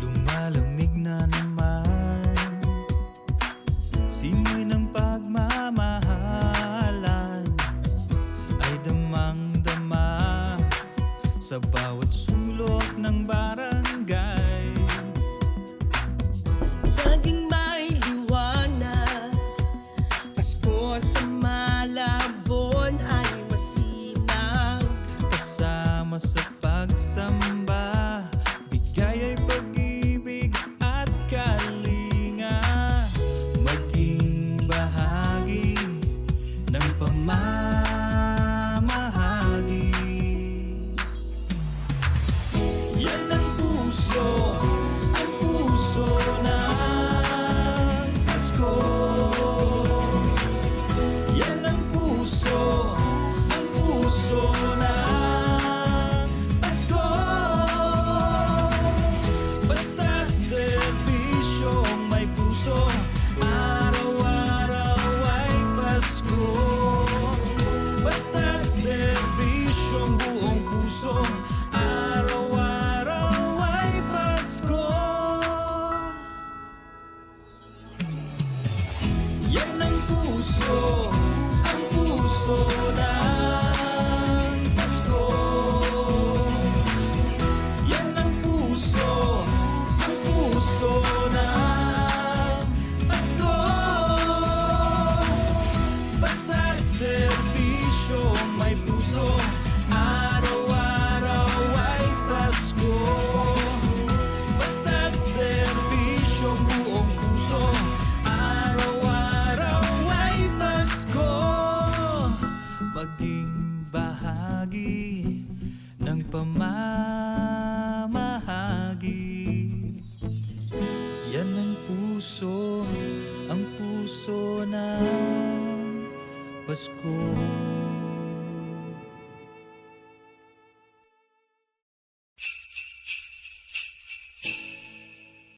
Lumalamig na naman simoy ng pagmamahalan ay damang-dama sa bawat sulok ng barangay. Laging may liwanag, Pasko sa Malabon ay masinag. Kasama sa pagsamba, bigay ay pag-ibig at kalinga. Maging bahagi ng pamamahagi. Yan ang puso ng Pasko. Yan ang puso ng Pasko. Basta't serbisyong may puso, araw-araw ay Pasko. Basta't serbisyong buong puso, araw-araw ay Pasko. Yan ang puso ng Pasko. Yan ang puso ng Pasko. Basta't serbisyo may puso, araw-araw ay Pasko. Basta't serbisyo buong puso, araw-araw ay Pasko. Maging bahagi ng pamamahagi. Yan ang puso ng Pasko.